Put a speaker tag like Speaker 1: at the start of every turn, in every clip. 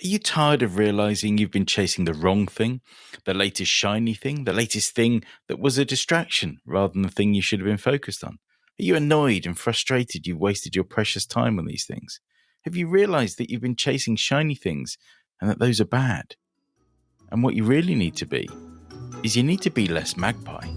Speaker 1: Are you tired of realizing you've been chasing the wrong thing? The latest shiny thing? The latest thing that was a distraction rather than the thing you should have been focused on? Are you annoyed and frustrated you've wasted your precious time on these things? Have you realized that you've been chasing shiny things and that those are bad? And what you really need to be is you need to be less magpie.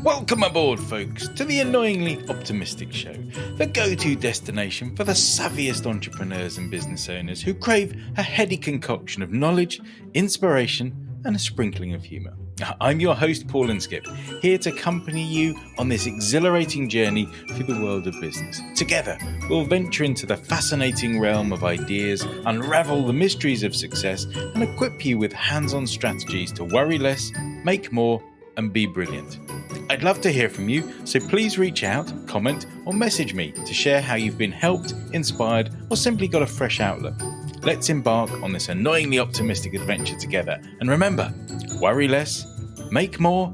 Speaker 1: Welcome aboard, folks, to the Annoyingly Optimistic Show, the go-to destination for the savviest entrepreneurs and business owners who crave a heady concoction of knowledge, inspiration, and a sprinkling of humour. I'm your host, Paul and Skip, here to accompany you on this exhilarating journey through the world of business. Together, we'll venture into the fascinating realm of ideas, unravel the mysteries of success, and equip you with hands-on strategies to worry less, make more, and be brilliant. I'd love to hear from you, so please reach out, comment, or message me to share how you've been helped, inspired, or simply got a fresh outlook. Let's embark on this annoyingly optimistic adventure together. And remember, worry less, make more,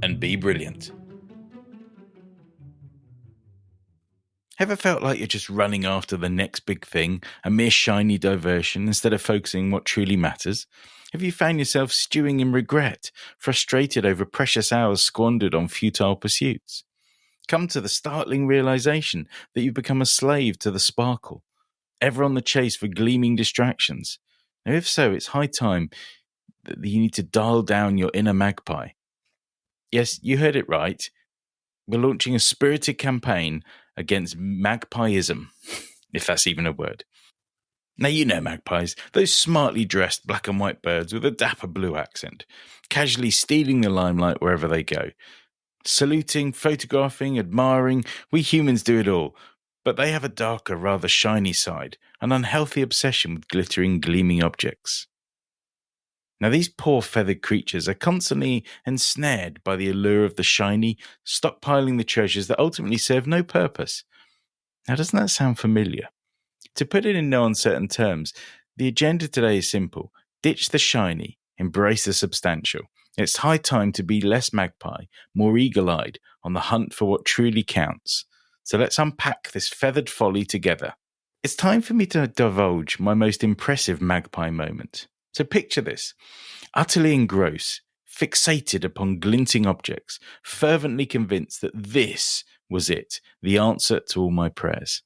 Speaker 1: and be brilliant. Ever felt like you're just running after the next big thing, a mere shiny diversion, instead of focusing on what truly matters? Have you found yourself stewing in regret, frustrated over precious hours squandered on futile pursuits? Come to the startling realization that you've become a slave to the sparkle, ever on the chase for gleaming distractions. Now, if so, it's high time that you need to dial down your inner magpie. Yes, you heard it right. We're launching a spirited campaign against magpieism, if that's even a word. Now, you know magpies, those smartly dressed black and white birds with a dapper blue accent, casually stealing the limelight wherever they go. Saluting, photographing, admiring, we humans do it all, but they have a darker, rather shiny side, an unhealthy obsession with glittering, gleaming objects. Now, these poor feathered creatures are constantly ensnared by the allure of the shiny, stockpiling the treasures that ultimately serve no purpose. Now, doesn't that sound familiar? To put it in no uncertain terms, the agenda today is simple. Ditch the shiny, embrace the substantial. It's high time to be less magpie, more eagle-eyed, on the hunt for what truly counts. So let's unpack this feathered folly together. It's time for me to divulge my most impressive magpie moment. So picture this. Utterly engrossed, fixated upon glinting objects, fervently convinced that this was it, the answer to all my prayers.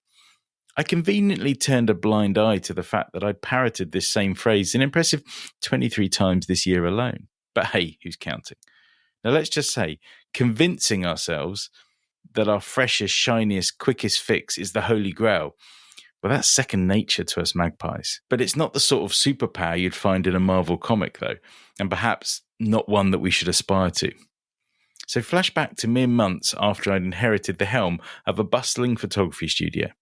Speaker 1: I conveniently turned a blind eye to the fact that I'd parroted this same phrase an impressive 23 times this year alone. But hey, who's counting? Now let's just say, convincing ourselves that our freshest, shiniest, quickest fix is the holy grail, well, that's second nature to us magpies. But it's not the sort of superpower you'd find in a Marvel comic, though, and perhaps not one that we should aspire to. So flash back to mere months after I'd inherited the helm of a bustling photography studio.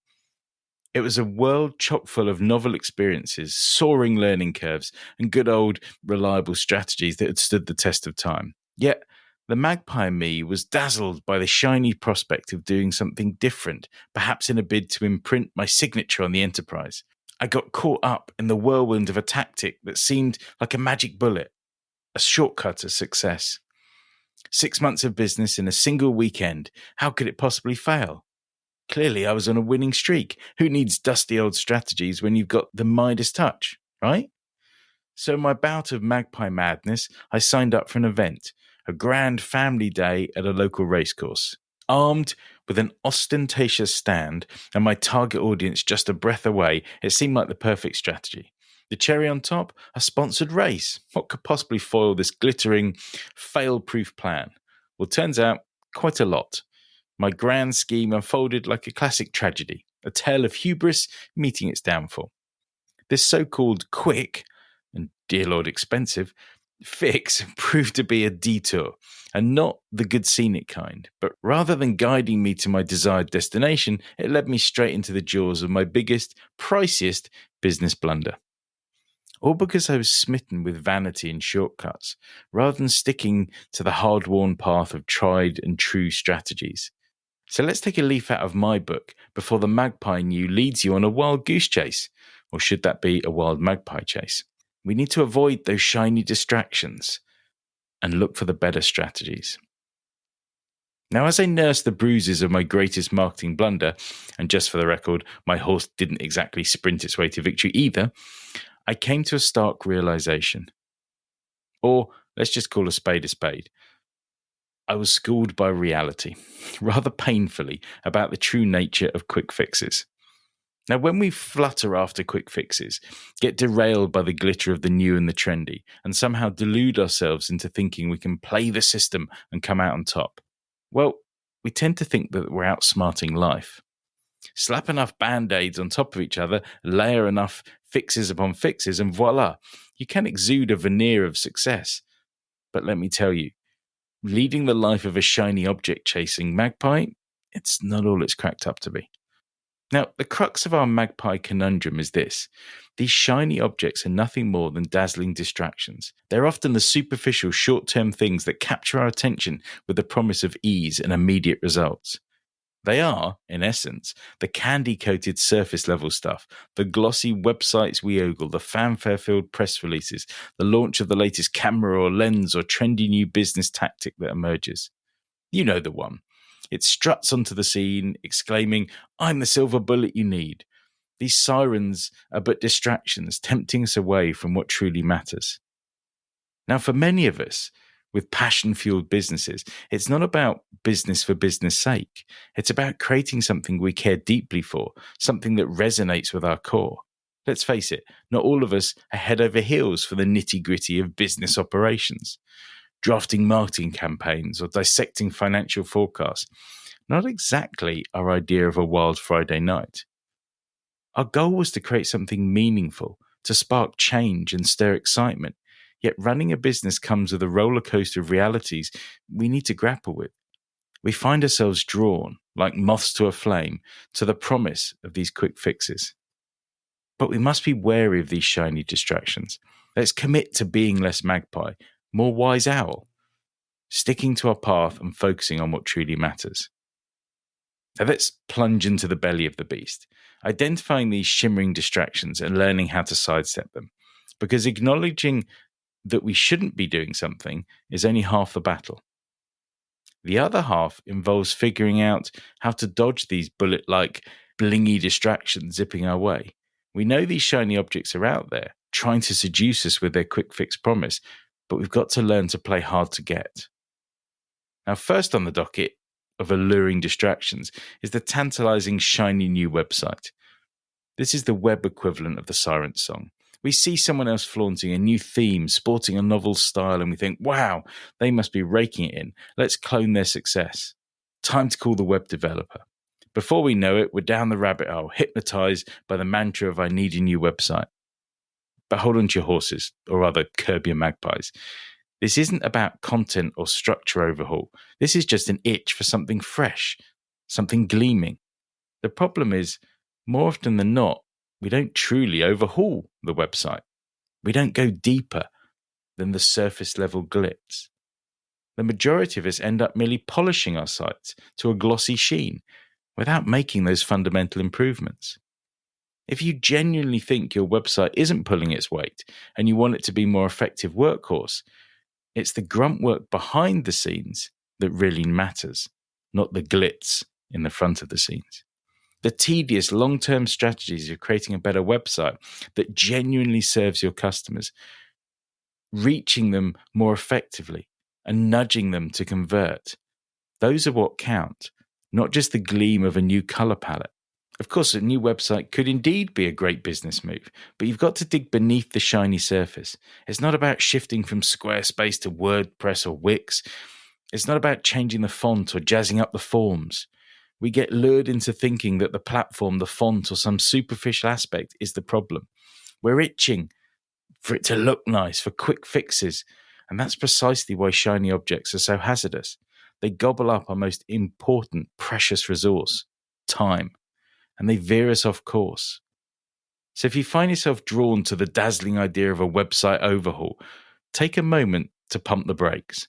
Speaker 1: It was a world chock full of novel experiences, soaring learning curves, and good old reliable strategies that had stood the test of time. Yet, the magpie me was dazzled by the shiny prospect of doing something different, perhaps in a bid to imprint my signature on the enterprise. I got caught up in the whirlwind of a tactic that seemed like a magic bullet, a shortcut to success. 6 months of business in a single weekend. How could it possibly fail? Clearly, I was on a winning streak. Who needs dusty old strategies when you've got the Midas touch, right? So in my bout of magpie madness, I signed up for an event, a grand family day at a local racecourse. Armed with an ostentatious stand and my target audience just a breath away, it seemed like the perfect strategy. The cherry on top, a sponsored race. What could possibly foil this glittering, fail-proof plan? Well, turns out, quite a lot. My grand scheme unfolded like a classic tragedy, a tale of hubris meeting its downfall. This so-called quick, and dear Lord expensive, fix proved to be a detour, and not the good scenic kind. But rather than guiding me to my desired destination, it led me straight into the jaws of my biggest, priciest business blunder. All because I was smitten with vanity and shortcuts, rather than sticking to the hard-worn path of tried and true strategies. So let's take a leaf out of my book before the magpie in you leads you on a wild goose chase. Or should that be a wild magpie chase? We need to avoid those shiny distractions and look for the better strategies. Now, as I nurse the bruises of my greatest marketing blunder, and just for the record, my horse didn't exactly sprint its way to victory either, I came to a stark realization. Or let's just call a spade a spade. I was schooled by reality, rather painfully, about the true nature of quick fixes. Now, when we flutter after quick fixes, get derailed by the glitter of the new and the trendy, and somehow delude ourselves into thinking we can play the system and come out on top, well, we tend to think that we're outsmarting life. Slap enough band-aids on top of each other, layer enough fixes upon fixes, and voila, you can exude a veneer of success. But let me tell you, leading the life of a shiny object-chasing magpie, it's not all it's cracked up to be. Now, the crux of our magpie conundrum is this. These shiny objects are nothing more than dazzling distractions. They're often the superficial, short-term things that capture our attention with the promise of ease and immediate results. They are, in essence, the candy-coated surface-level stuff, the glossy websites we ogle, the fanfare-filled press releases, the launch of the latest camera or lens or trendy new business tactic that emerges. You know the one. It struts onto the scene, exclaiming, "I'm the silver bullet you need." These sirens are but distractions, tempting us away from what truly matters. Now, for many of us, with passion-fueled businesses, it's not about business for business sake. It's about creating something we care deeply for, something that resonates with our core. Let's face it, not all of us are head over heels for the nitty-gritty of business operations. Drafting marketing campaigns or dissecting financial forecasts. Not exactly our idea of a wild Friday night. Our goal was to create something meaningful, to spark change and stir excitement. Yet running a business comes with a roller coaster of realities we need to grapple with. We find ourselves drawn, like moths to a flame, to the promise of these quick fixes. But we must be wary of these shiny distractions. Let's commit to being less magpie, more wise owl, sticking to our path and focusing on what truly matters. Now let's plunge into the belly of the beast, identifying these shimmering distractions and learning how to sidestep them. Because acknowledging that we shouldn't be doing something is only half the battle. The other half involves figuring out how to dodge these bullet-like, blingy distractions zipping our way. We know these shiny objects are out there, trying to seduce us with their quick fix promise, but we've got to learn to play hard to get. Now, first on the docket of alluring distractions is the tantalizing shiny new website. This is the web equivalent of the siren song. We see someone else flaunting a new theme, sporting a novel style, and we think, wow, they must be raking it in. Let's clone their success. Time to call the web developer. Before we know it, we're down the rabbit hole, hypnotized by the mantra of I need a new website. But hold on to your horses, or rather curb your magpies. This isn't about content or structure overhaul. This is just an itch for something fresh, something gleaming. The problem is, more often than not, we don't truly overhaul the website. We don't go deeper than the surface level glitz. The majority of us end up merely polishing our sites to a glossy sheen without making those fundamental improvements. If you genuinely think your website isn't pulling its weight and you want it to be a more effective workhorse, it's the grunt work behind the scenes that really matters, not the glitz in the front of the scenes. The tedious long-term strategies of creating a better website that genuinely serves your customers, reaching them more effectively and nudging them to convert. Those are what count, not just the gleam of a new color palette. Of course, a new website could indeed be a great business move, but you've got to dig beneath the shiny surface. It's not about shifting from Squarespace to WordPress or Wix. It's not about changing the font or jazzing up the forms. We get lured into thinking that the platform, the font, or some superficial aspect is the problem. We're itching for it to look nice, for quick fixes, and that's precisely why shiny objects are so hazardous. They gobble up our most important, precious resource, time, and they veer us off course. So if you find yourself drawn to the dazzling idea of a website overhaul, take a moment to pump the brakes.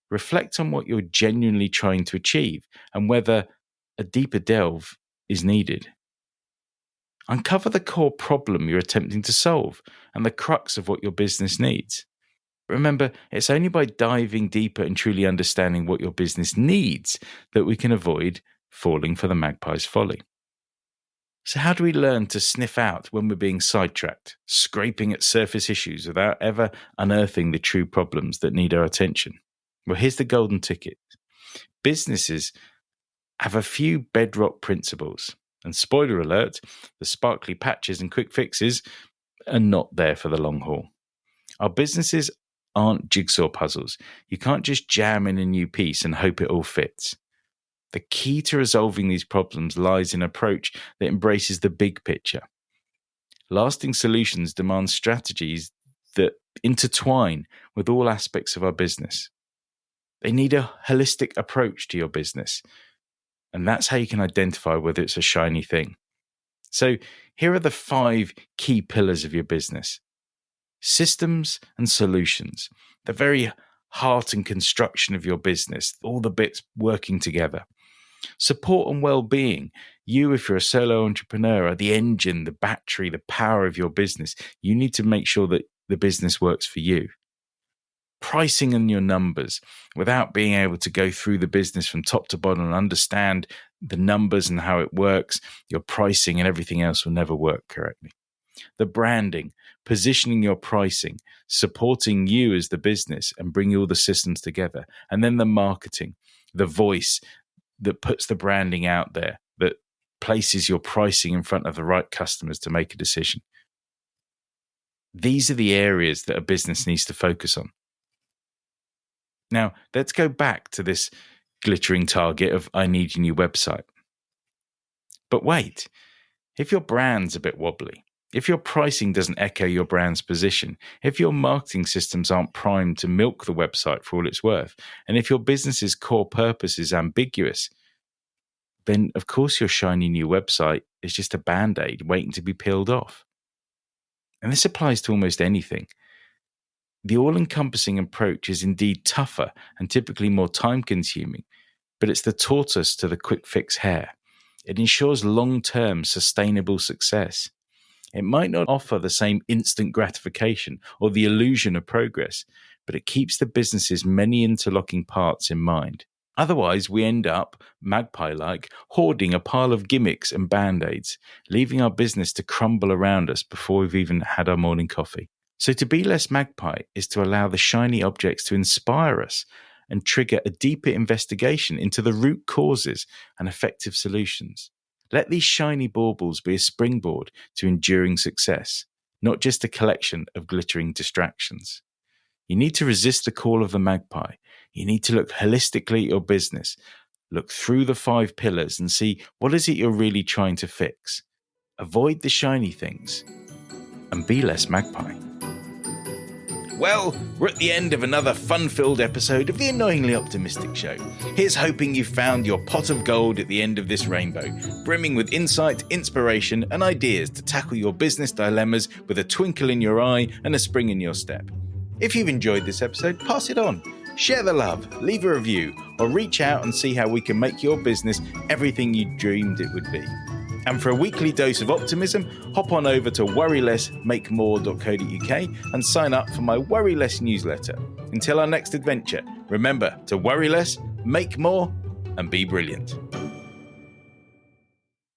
Speaker 1: Reflect on what you're genuinely trying to achieve and whether a deeper delve is needed. Uncover the core problem you're attempting to solve and the crux of what your business needs. Remember, it's only by diving deeper and truly understanding what your business needs that we can avoid falling for the magpie's folly. So how do we learn to sniff out when we're being sidetracked, scraping at surface issues without ever unearthing the true problems that need our attention? Well, here's the golden ticket. Businesses have a few bedrock principles. And spoiler alert, the sparkly patches and quick fixes are not there for the long haul. Our businesses aren't jigsaw puzzles. You can't just jam in a new piece and hope it all fits. The key to resolving these problems lies in an approach that embraces the big picture. Lasting solutions demand strategies that intertwine with all aspects of our business. They need a holistic approach to your business. And that's how you can identify whether it's a shiny thing. So here are the 5 key pillars of your business. Systems and solutions, the very heart and construction of your business, all the bits working together. Support and well-being. You, if you're a solo entrepreneur, are the engine, the battery, the power of your business. You need to make sure that the business works for you. Pricing and your numbers. Without being able to go through the business from top to bottom and understand the numbers and how it works, your pricing and everything else will never work correctly. The branding, positioning your pricing, supporting you as the business and bringing all the systems together. And then the marketing, the voice that puts the branding out there, that places your pricing in front of the right customers to make a decision. These are the areas that a business needs to focus on. Now, let's go back to this glittering target of I need a new website. But wait, if your brand's a bit wobbly, if your pricing doesn't echo your brand's position, if your marketing systems aren't primed to milk the website for all it's worth, and if your business's core purpose is ambiguous, then of course your shiny new website is just a band-aid waiting to be peeled off. And this applies to almost anything. The all-encompassing approach is indeed tougher and typically more time-consuming, but it's the tortoise to the quick-fix hare. It ensures long-term sustainable success. It might not offer the same instant gratification or the illusion of progress, but it keeps the business's many interlocking parts in mind. Otherwise, we end up, magpie-like, hoarding a pile of gimmicks and band-aids, leaving our business to crumble around us before we've even had our morning coffee. So to be less magpie is to allow the shiny objects to inspire us and trigger a deeper investigation into the root causes and effective solutions. Let these shiny baubles be a springboard to enduring success, not just a collection of glittering distractions. You need to resist the call of the magpie. You need to look holistically at your business, look through the 5 pillars and see what is it you're really trying to fix. Avoid the shiny things and be less magpie. Well, we're at the end of another fun-filled episode of the Annoyingly Optimistic Show. Here's hoping you've found your pot of gold at the end of this rainbow, brimming with insight, inspiration, and ideas to tackle your business dilemmas with a twinkle in your eye and a spring in your step. If you've enjoyed this episode, pass it on. Share the love, leave a review, or reach out and see how we can make your business everything you dreamed it would be. And for a weekly dose of optimism, hop on over to worrylessmakemore.co.uk and sign up for my Worry Less newsletter. Until our next adventure, remember to worry less, make more, and be brilliant.